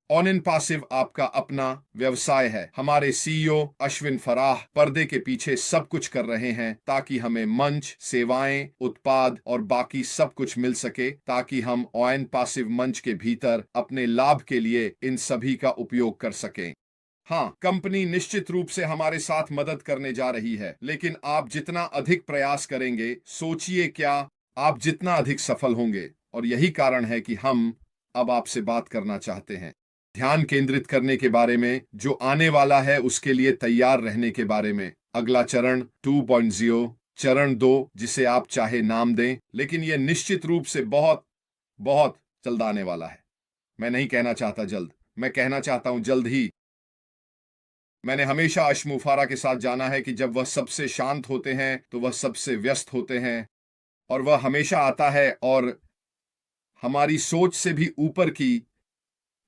On and passive आपका अपना व्यवसाय है। हमारे सीईओ अश्विन फराह पर्दे के पीछे सब कुछ कर रहे हैं ताकि हमें मंच, सेवाएं, उत्पाद और बाकी सब कुछ मिल सके, ताकि हम ऑन एंड पासिव मंच के भीतर अपने लाभ के लिए इन सभी का उपयोग कर सकें। हाँ, कंपनी निश्चित रूप से हमारे साथ मदद करने जा रही है, लेकिन आप जितना अधिक प्रयास करेंगे, सोचिए क्या आप जितना अधिक सफल होंगे। और यही कारण है कि हम अब आपसे बात करना चाहते हैं, ध्यान केंद्रित करने के बारे में, जो आने वाला है उसके लिए तैयार रहने के बारे में। अगला चरण 2.0, चरण 2, जिसे आप चाहे नाम दें, लेकिन यह निश्चित रूप से बहुत बहुत जल्द आने वाला है। मैं नहीं कहना चाहता जल्द, मैं कहना चाहता हूं जल्द ही। मैंने हमेशा अशमुफारा के साथ जाना है कि जब वह सबसे शांत होते हैं तो वह सबसे व्यस्त होते हैं, और वह हमेशा आता है और हमारी सोच से भी ऊपर की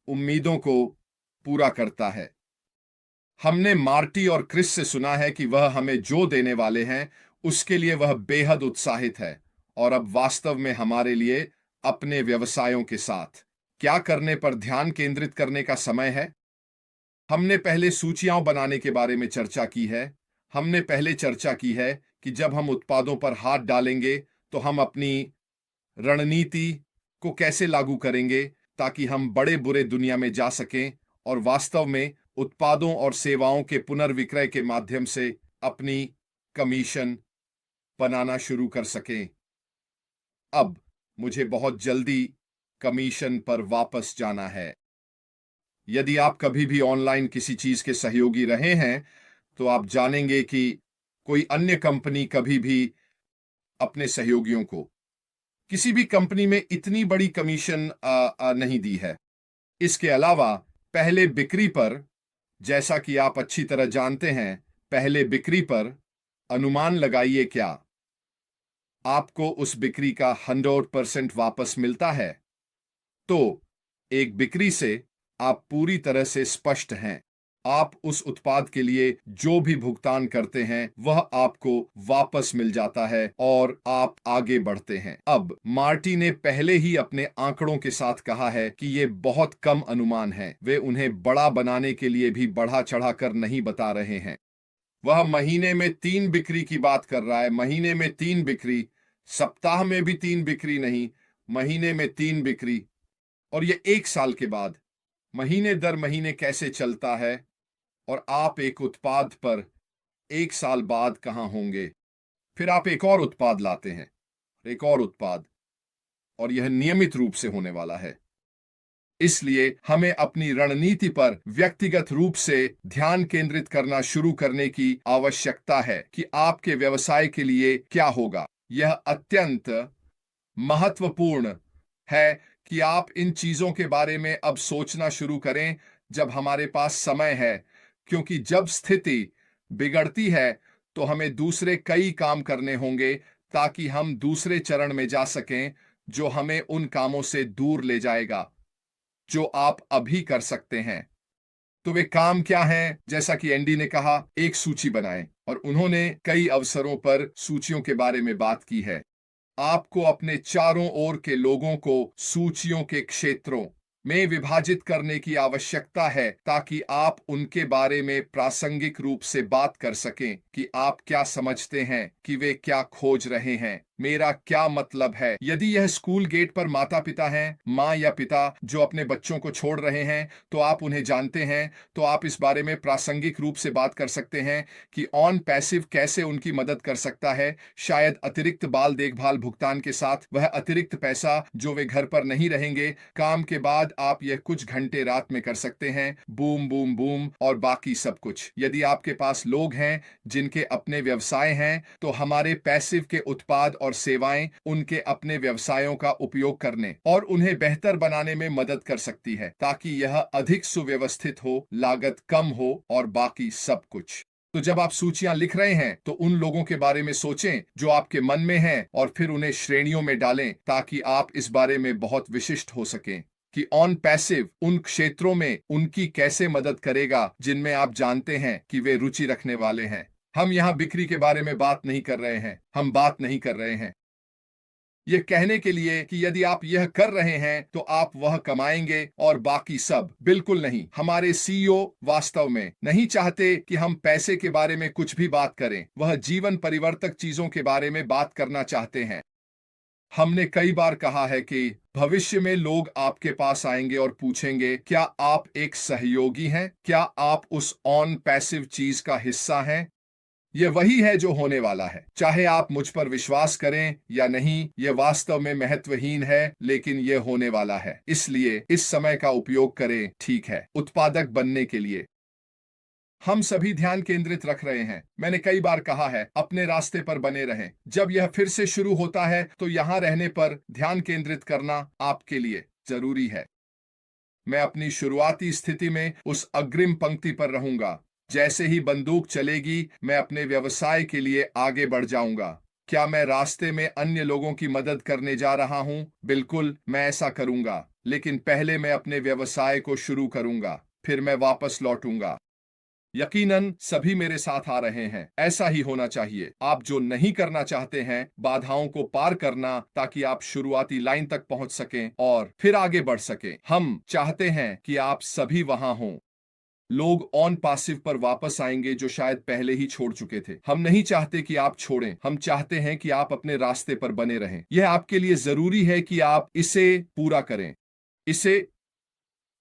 उम्मीदों को पूरा करता है। हमने मार्टी और क्रिस से सुना है कि वह हमें जो देने वाले हैं उसके लिए वह बेहद उत्साहित है, और अब वास्तव में हमारे लिए अपने व्यवसायों के साथ क्या करने पर ध्यान केंद्रित करने का समय है। हमने पहले सूचियां बनाने के बारे में चर्चा की है। हमने पहले चर्चा की है कि जब हम उत्पादों पर हाथ डालेंगे तो हम अपनी रणनीति को कैसे लागू करेंगे ताकि हम बड़े बुरे दुनिया में जा सकें और वास्तव में उत्पादों और सेवाओं के पुनर्विक्रय के माध्यम से अपनी कमीशन बनाना शुरू कर सकें। अब मुझे बहुत जल्दी कमीशन पर वापस जाना है। यदि आप कभी भी ऑनलाइन किसी चीज के सहयोगी रहे हैं तो आप जानेंगे कि कोई अन्य कंपनी कभी भी अपने सहयोगियों को किसी भी कंपनी में इतनी बड़ी कमीशन नहीं दी है। इसके अलावा पहले बिक्री पर, जैसा कि आप अच्छी तरह जानते हैं, पहले बिक्री पर अनुमान लगाइए क्या आपको उस बिक्री का 100% वापस मिलता है। तो एक बिक्री से आप पूरी तरह से स्पष्ट हैं। आप उस उत्पाद के लिए जो भी भुगतान करते हैं वह आपको वापस मिल जाता है और आप आगे बढ़ते हैं। अब मार्टी ने पहले ही अपने आंकड़ों के साथ कहा है कि ये बहुत कम अनुमान है। वे उन्हें बड़ा बनाने के लिए भी बढ़ा चढ़ा कर नहीं बता रहे हैं। वह महीने में 3 बिक्री की बात कर रहा है। महीने में 3 बिक्री, सप्ताह में भी 3 बिक्री नहीं, महीने में 3 बिक्री। और ये 1 साल के बाद महीने दर महीने कैसे चलता है, और आप एक उत्पाद पर 1 साल बाद कहां होंगे। फिर आप एक और उत्पाद लाते हैं, एक और उत्पाद, और यह नियमित रूप से होने वाला है। इसलिए हमें अपनी रणनीति पर व्यक्तिगत रूप से ध्यान केंद्रित करना शुरू करने की आवश्यकता है कि आपके व्यवसाय के लिए क्या होगा। यह अत्यंत महत्वपूर्ण है कि आप इन चीजों के बारे में अब सोचना शुरू करें जब हमारे पास समय है, क्योंकि जब स्थिति बिगड़ती है तो हमें दूसरे कई काम करने होंगे ताकि हम दूसरे चरण में जा सकें जो हमें उन कामों से दूर ले जाएगा जो आप अभी कर सकते हैं। तो वे काम क्या हैं? जैसा कि एंडी ने कहा, एक सूची बनाएं, और उन्होंने कई अवसरों पर सूचियों के बारे में बात की है। आपको अपने चारों ओर के लोगों को सूचियों के क्षेत्रों में विभाजित करने की आवश्यकता है ताकि आप उनके बारे में प्रासंगिक रूप से बात कर सकें कि आप क्या समझते हैं कि वे क्या खोज रहे हैं। मेरा क्या मतलब है, यदि यह स्कूल गेट पर माता पिता हैं, माँ या पिता जो अपने बच्चों को छोड़ रहे हैं, तो आप उन्हें जानते हैं, तो आप इस बारे में प्रासंगिक रूप से बात कर सकते हैं कि ऑन पैसिव कैसे उनकी मदद कर सकता है। शायद अतिरिक्त बाल देखभाल भुगतान के साथ वह अतिरिक्त पैसा जो वे घर पर नहीं रहेंगे, काम के बाद आप यह कुछ घंटे रात में कर सकते हैं। बूम बूम बूम और बाकी सब कुछ। यदि आपके पास लोग हैं जिनके अपने व्यवसाय हैं, तो हमारे पैसिव के उत्पाद और सेवाएं उनके अपने व्यवसायों का उपयोग करने और उन्हें बेहतर बनाने में मदद कर सकती है ताकि यह अधिक सुव्यवस्थित हो, लागत कम हो और बाकी सब कुछ। तो जब आप सूचियां लिख रहे हैं तो उन लोगों के बारे में सोचें जो आपके मन में हैं और फिर उन्हें श्रेणियों में डालें ताकि आप इस बारे में बहुत विशिष्ट हो सकें कि ऑन पैसिव उन क्षेत्रों में उनकी कैसे मदद करेगा जिनमें आप जानते हैं कि वे रुचि रखने वाले हैं। हम यहां बिक्री के बारे में बात नहीं कर रहे हैं, हम बात नहीं कर रहे हैं। ये कहने के लिए कि यदि आप यह कर रहे हैं तो आप वह कमाएंगे और बाकी सब। बिल्कुल नहीं। हमारे सीईओ वास्तव में नहीं चाहते कि हम पैसे के बारे में कुछ भी बात करें। वह जीवन परिवर्तक चीजों के बारे में बात करना चाहते हैं। हमने कई बार कहा है कि भविष्य में लोग आपके पास आएंगे और पूछेंगे, क्या आप एक सहयोगी हैं? क्या आप उस ऑन पैसिव चीज का हिस्सा हैं? यह वही है जो होने वाला है। चाहे आप मुझ पर विश्वास करें या नहीं, यह वास्तव में महत्वहीन है, लेकिन यह होने वाला है। इसलिए इस समय का उपयोग करें, ठीक है, उत्पादक बनने के लिए। हम सभी ध्यान केंद्रित रख रहे हैं। मैंने कई बार कहा है, अपने रास्ते पर बने रहें। जब यह फिर से शुरू होता है तो यहां रहने पर ध्यान केंद्रित करना आपके लिए जरूरी है। मैं अपनी शुरुआती स्थिति में उस अग्रिम पंक्ति पर रहूंगा। जैसे ही बंदूक चलेगी, मैं अपने व्यवसाय के लिए आगे बढ़ जाऊंगा। क्या मैं रास्ते में अन्य लोगों की मदद करने जा रहा हूं? बिल्कुल, मैं ऐसा करूंगा, लेकिन पहले मैं अपने व्यवसाय को शुरू करूंगा, फिर मैं वापस लौटूंगा। यकीनन सभी मेरे साथ आ रहे हैं। ऐसा ही होना चाहिए। आप जो नहीं करना चाहते हैं, बाधाओं को पार करना, ताकि आप शुरुआती लाइन तक पहुंच सकें और फिर आगे बढ़ सकें। हम चाहते हैं कि आप सभी वहां हों। लोग ऑन पासिव पर वापस आएंगे जो शायद पहले ही छोड़ चुके थे। हम नहीं चाहते कि आप छोड़ें। हम चाहते हैं कि आप अपने रास्ते पर बने रहें। यह आपके लिए जरूरी है कि आप इसे पूरा करें। इसे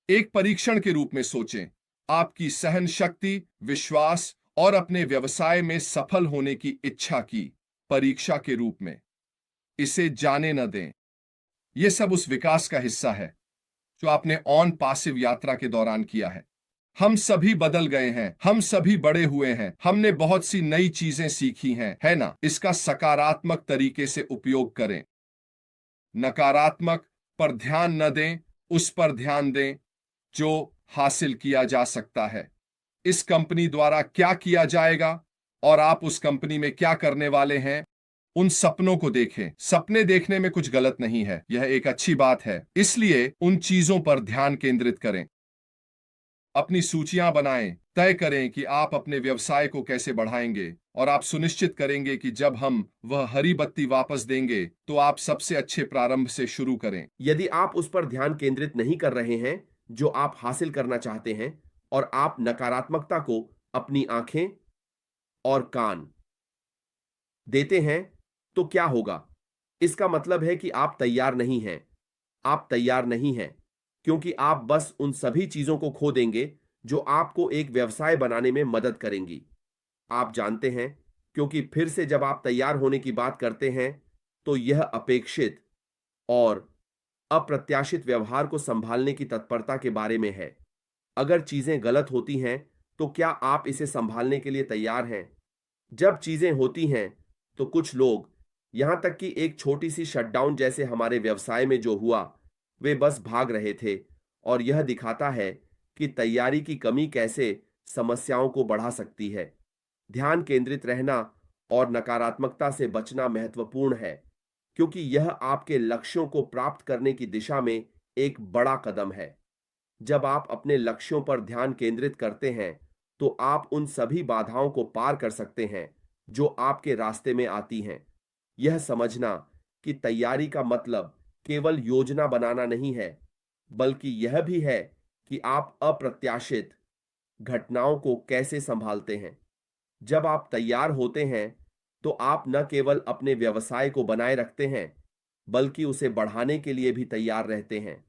एक परीक्षण के रूप में सोचें, आपकी सहन शक्ति, विश्वास और अपने व्यवसाय में सफल होने की इच्छा की परीक्षा के रूप में। इसे जाने न दें। यह सब उस विकास का हिस्सा है जो आपने ऑन पासिव यात्रा के दौरान किया है। हम सभी बदल गए हैं। हम सभी बड़े हुए हैं। हमने बहुत सी नई चीजें सीखी हैं, है ना? इसका सकारात्मक तरीके से उपयोग करें। नकारात्मक पर ध्यान न दें, उस पर ध्यान दें जो हासिल किया जा सकता है। इस कंपनी द्वारा क्या किया जाएगा और आप उस कंपनी में क्या करने वाले हैं, उन सपनों को देखें। सपने देखने में कुछ गलत नहीं है, यह एक अच्छी बात है। इसलिए उन चीजों पर ध्यान केंद्रित करें। अपनी सूचियां बनाएं, तय करें कि आप अपने व्यवसाय को कैसे बढ़ाएंगे और आप सुनिश्चित करेंगे कि जब हम वह हरी बत्ती वापस देंगे तो आप सबसे अच्छे प्रारंभ से शुरू करें। यदि आप उस पर ध्यान केंद्रित नहीं कर रहे हैं जो आप हासिल करना चाहते हैं और आप नकारात्मकता को अपनी आंखें और कान देते हैं, तो क्या होगा? इसका मतलब है कि आप तैयार नहीं हैं। आप तैयार नहीं हैं क्योंकि आप बस उन सभी चीजों को खो देंगे जो आपको एक व्यवसाय बनाने में मदद करेंगी। आप जानते हैं, क्योंकि फिर से जब आप तैयार होने की बात करते हैं तो यह अपेक्षित और अप्रत्याशित व्यवहार को संभालने की तत्परता के बारे में है। अगर चीजें गलत होती हैं तो क्या आप इसे संभालने के लिए तैयार हैं? जब चीजें होती हैं तो कुछ लोग, यहां तक कि एक छोटी सी शटडाउन जैसे हमारे व्यवसाय में जो हुआ, वे बस भाग रहे थे। और यह दिखाता है कि तैयारी की कमी कैसे समस्याओं को बढ़ा सकती है। ध्यान केंद्रित रहना और नकारात्मकता से बचना महत्वपूर्ण है, क्योंकि यह आपके लक्ष्यों को प्राप्त करने की दिशा में एक बड़ा कदम है। जब आप अपने लक्ष्यों पर ध्यान केंद्रित करते हैं तो आप उन सभी बाधाओं को पार कर सकते हैं जो आपके रास्ते में आती हैं। यह समझना कि तैयारी का मतलब केवल योजना बनाना नहीं है, बल्कि यह भी है कि आप अप्रत्याशित घटनाओं को कैसे संभालते हैं। जब आप तैयार होते हैं तो आप न केवल अपने व्यवसाय को बनाए रखते हैं, बल्कि उसे बढ़ाने के लिए भी तैयार रहते हैं।